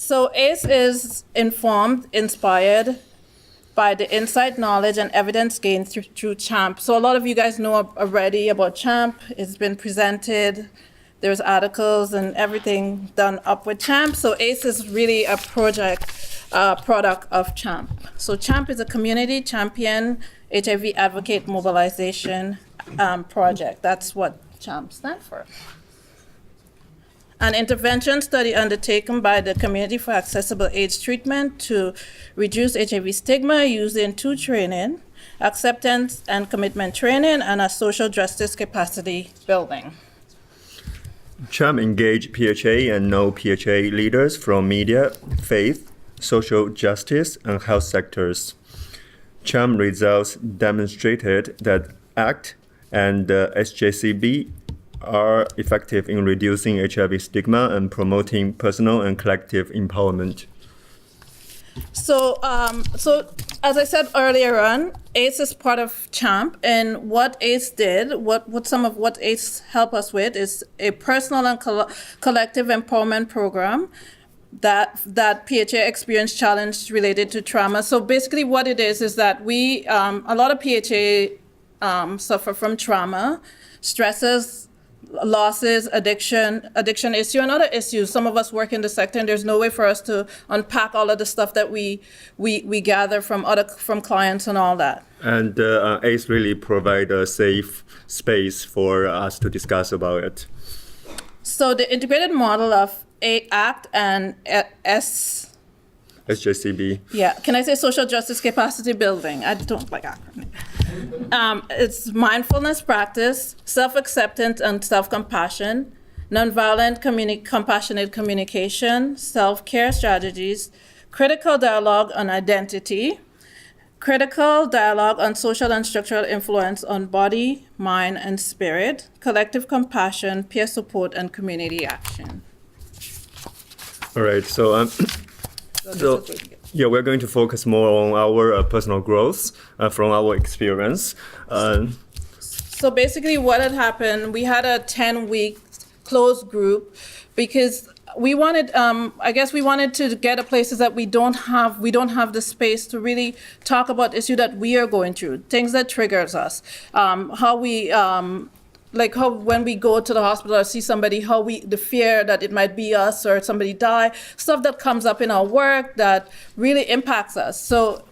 So ACE is informed, inspired by the insight, knowledge, and evidence gained through CHAMP. So a lot of you guys know already about CHAMP. It's been presented. There's articles and everything done up with CHAMP. So ACE is really a product of CHAMP. So CHAMP is a community champion HIV advocate mobilization project. That's what CHAMP stands for. An intervention study undertaken by the Community for Accessible AIDS Treatment to reduce HIV stigma using 2 training, acceptance and commitment training, and a social justice capacity building. CHAMP engaged PHA and no-PHA leaders from media, faith, social justice, and health sectors. CHAMP results demonstrated that ACT and SJCB are effective in reducing HIV stigma and promoting personal and collective empowerment. So as I said earlier on, ACE is part of CHAMP, and what ACE did, some of what ACE helped us with is a personal and collective empowerment program that PHA experienced challenge related to trauma. So basically what it is that we, a lot of PHA suffer from trauma, stresses, losses, addiction issue, and other issues. Some of us work in the sector, and there's no way for us to unpack all of the stuff that we gather from clients and all that. And ACE really provide a safe space for us to discuss about it. So the integrated model of ACT and SJCB. Yeah, can I say social justice capacity building? I don't like acronyms. It's mindfulness practice, self-acceptance and self-compassion, nonviolent compassionate communication, self-care strategies, critical dialogue on identity, critical dialogue on social and structural influence on body, mind, and spirit, collective compassion, peer support, and community action. All right, so we're going to focus more on our personal growth from our experience. So basically what had happened, we had a 10-week closed group because we wanted, we wanted to get to places that we don't have the space to really talk about issues that we are going through, things that triggers us, how we, like how when we go to the hospital or see somebody, the fear that it might be us or somebody die, stuff that comes up in our work that really impacts us. So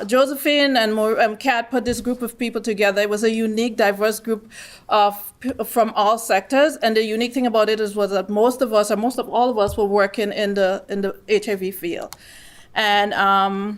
Josephine and Kat put this group of people together. It was a unique, diverse group from all sectors. And the unique thing about it was that most of all of us were working in the HIV field. And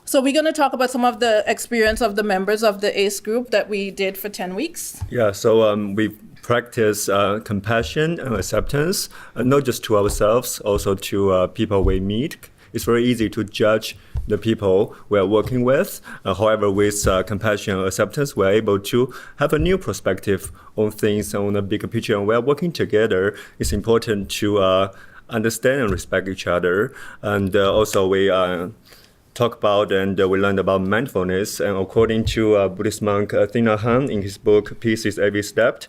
so we're going to talk about some of the experience of the members of the ACE group that we did for 10 weeks. Yeah, so we practice compassion and acceptance, not just to ourselves, also to people we meet. It's very easy to judge the people we are working with. However, with compassion and acceptance, we're able to have a new perspective on things, on the bigger picture. And we're working together. It's important to understand and respect each other. And also we talk about and we learned about mindfulness. And according to Buddhist monk Thich Han in his book, Peace is Every Step,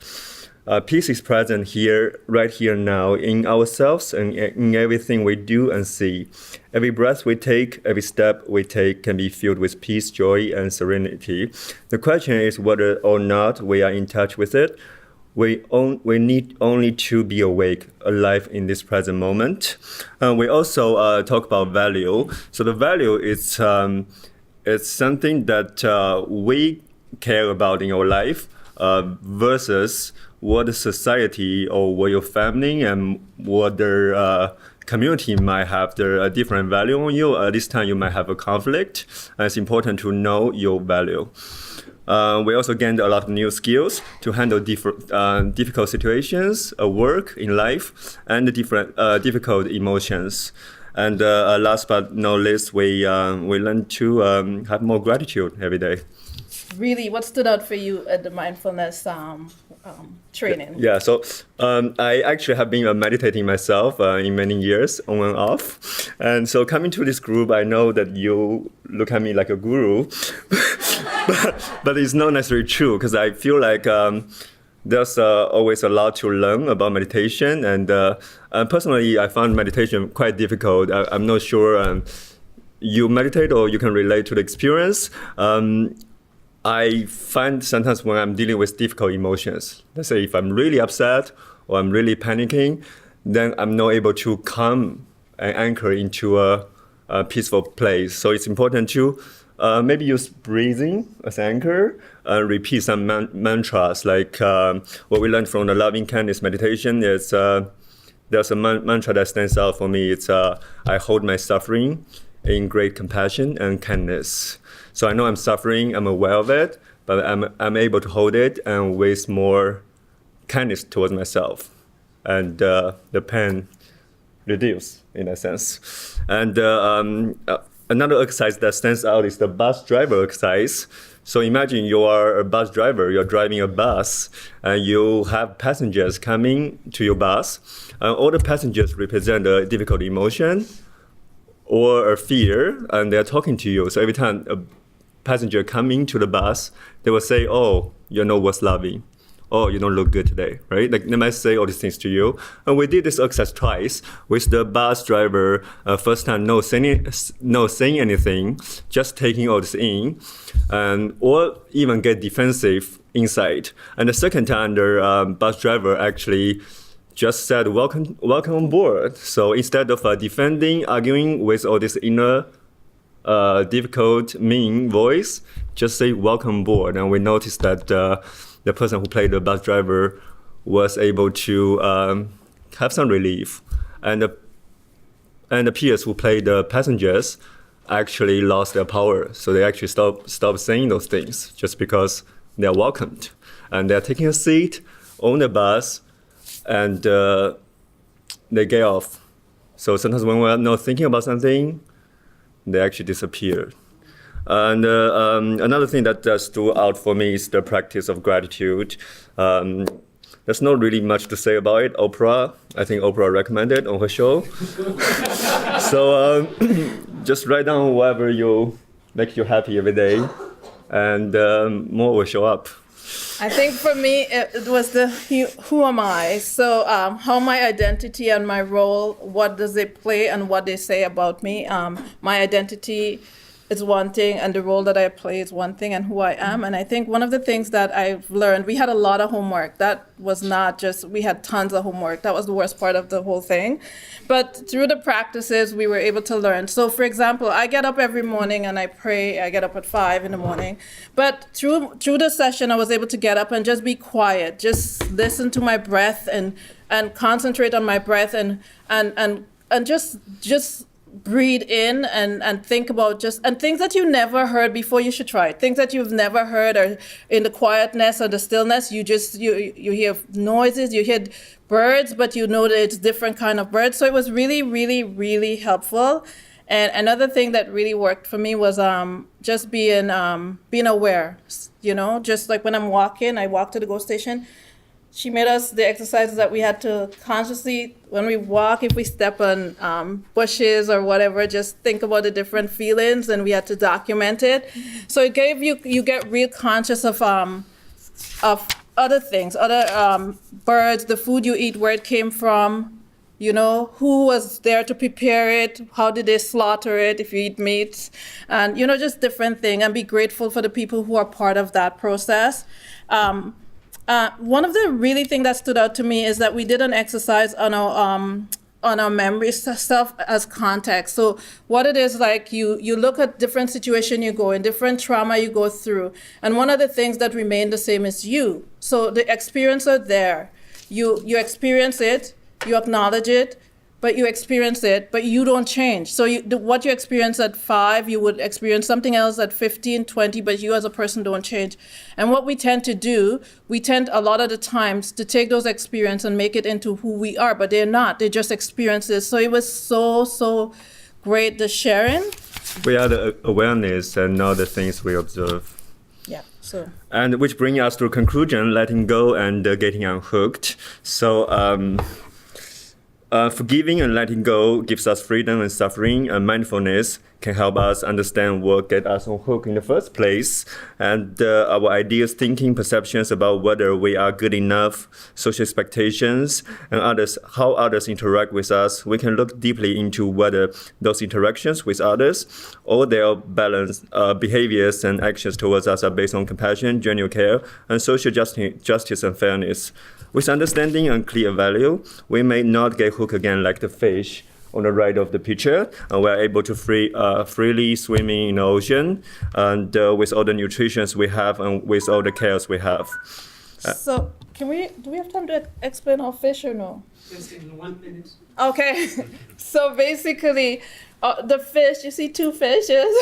peace is present here, right here now, in ourselves and in everything we do and see. Every breath we take, every step we take can be filled with peace, joy, and serenity. The question is whether or not we are in touch with it. We need only to be awake, alive in this present moment. We also talk about value. So the value is something that we care about in our life versus what the society or what your family and what their community might have their different value on you. At this time you might have a conflict. It's important to know your value. We also gained a lot of new skills to handle difficult situations, work, in life, and different difficult emotions. And last but not least, we learned to have more gratitude every day. Really, what stood out for you at the mindfulness training? Yeah, so I actually have been meditating myself in many years, on and off. And so coming to this group, I know that you look at me like a guru, but it's not necessarily true, because I feel like there's always a lot to learn about meditation. And personally, I found meditation quite difficult. I'm not sure you meditate or you can relate to the experience. I find sometimes when I'm dealing with difficult emotions, let's say if I'm really upset or I'm really panicking, then I'm not able to come and anchor into a peaceful place. So it's important to maybe use breathing as anchor and repeat some mantras. Like what we learned from the loving kindness meditation is there's a mantra that stands out for me. It's I hold my suffering in great compassion and kindness. So I know I'm suffering, I'm aware of it, but I'm able to hold it and with more kindness towards myself. And the pain reduce in a sense. And another exercise that stands out is the bus driver exercise. So imagine you are a bus driver, you're driving a bus, and you have passengers coming to your bus. And all the passengers represent a difficult emotion or a fear, and they're talking to you. So every time a passenger coming to the bus, they will say, oh, you're not worth loving. Oh, you don't look good today, right? Like they might say all these things to you. And we did this exercise twice with the bus driver. First time, no saying anything, just taking all this in, and or even get defensive inside. And the second time, the bus driver actually just said, welcome on board. So instead of defending, arguing with all this inner difficult, mean voice, just say welcome aboard. And we noticed that the person who played the bus driver was able to have some relief. And the peers who played the passengers actually lost their power. So they actually stopped saying those things just because they're welcomed. And they're taking a seat on the bus and they get off. So sometimes when we're not thinking about something, they actually disappear. And another thing that stood out for me is the practice of gratitude. There's not really much to say about it. I think Oprah recommended on her show. So just write down whatever makes you happy every day, and more will show up. I think for me, it was who am I? So how my identity and my role, what does it play and what they say about me? My identity is one thing, and the role that I play is one thing, and who I am. And I think one of the things that I've learned, we had a lot of homework. That was not just, we had tons of homework. That was the worst part of the whole thing. But through the practices, we were able to learn. So for example, I get up every morning and I pray. I get up at 5 in the morning. But through the session, I was able to get up and just be quiet, just listen to my breath and concentrate on my breath and just breathe in and think about and things that you never heard before. You should try it. Things that you've never heard, or in the quietness or the stillness, you hear noises, you hear birds, but you know that it's different kind of birds. So it was really, really, really helpful. And another thing that really worked for me was just being aware. Just like when I'm walking, I walk to the GO station. She made us the exercises that we had to consciously, when we walk, if we step on bushes or whatever, just think about the different feelings, and we had to document it. So it gave you get real conscious of other things, other birds, the food you eat, where it came from, who was there to prepare it, how did they slaughter it if you eat meat, and, just different things, and be grateful for the people who are part of that process. One of the really things that stood out to me is that we did an exercise on our memory stuff as context. So what it is, like you look at different situation you go in, different trauma you go through, and one of the things that remain the same is you. So the experience are there. You experience it, you acknowledge it, but you experience it, but you don't change. So what you experience at 5, you would experience something else at 15, 20, but you as a person don't change. And what we tend to do, a lot of the times to take those experiences and make it into who we are, but they're not, they're just experiences. So it was so great, the sharing. We are the awareness and not the things we observe. Yeah, so. And which brings us to a conclusion, letting go and getting unhooked. So, Forgiving and letting go gives us freedom and suffering, and mindfulness can help us understand what get us on hook in the first place. And our ideas, thinking, perceptions about whether we are good enough, social expectations, and how others interact with us. We can look deeply into whether those interactions with others or their balanced behaviors and actions towards us are based on compassion, genuine care, and social justice and fairness. With understanding and clear value, we may not get hooked again like the fish on the right of the picture, and we're able to freely swimming in the ocean, and with all the nutrition we have and with all the cares we have. So do we have time to explain our fish or no? Just in 1 minute. Okay, so basically, the fish, you see two fishes.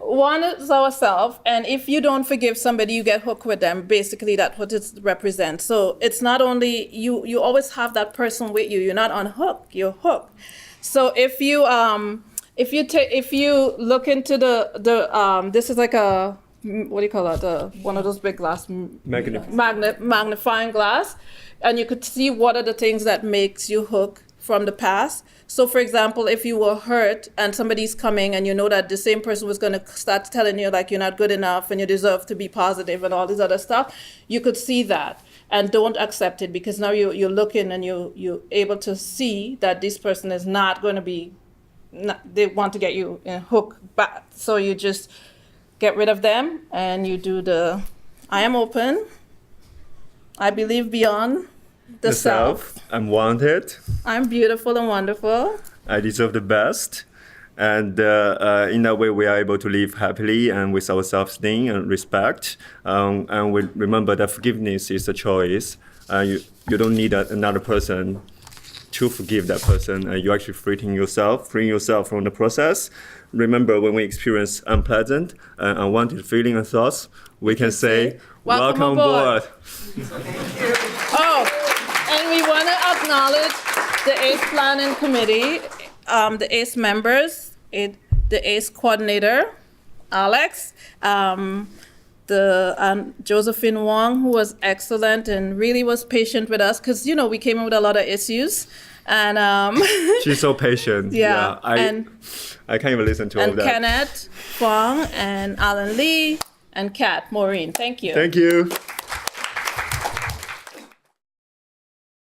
One is ourselves, and if you don't forgive somebody, you get hooked with them. Basically, that's what it represents. So it's not only, you always have that person with you. You're not on hook, you're hooked. So if you look into the this is like a, what do you call that? One of those big glass magnifying glass, and you could see what are the things that makes you hook from the past. So for example, if you were hurt and somebody's coming and you know that the same person was going to start telling you like you're not good enough and you deserve to be positive and all this other stuff, you could see that and don't accept it, because now you're looking and you're able to see that this person is not going to be, they want to get you in hook back. So you just get rid of them and you do the, I am open, I believe beyond the self. I'm wanted. I'm beautiful and wonderful. I deserve the best. And in that way, we are able to live happily and with our self-esteem and respect. And we remember that forgiveness is a choice. You don't need another person to forgive that person. You're actually freeing yourself from the process. Remember, when we experience unpleasant and unwanted feeling and thoughts, we can say, welcome aboard. Oh, and we want to acknowledge the ACE Planning Committee, the ACE members, the ACE coordinator, Alex, Josephine Wong, who was excellent and really was patient with us, because, you know, we came in with a lot of issues. And she's so patient. Yeah. I can't even listen to all and that. Kenneth Fong and Alan Lee and Kat Maureen. Thank you. Thank you.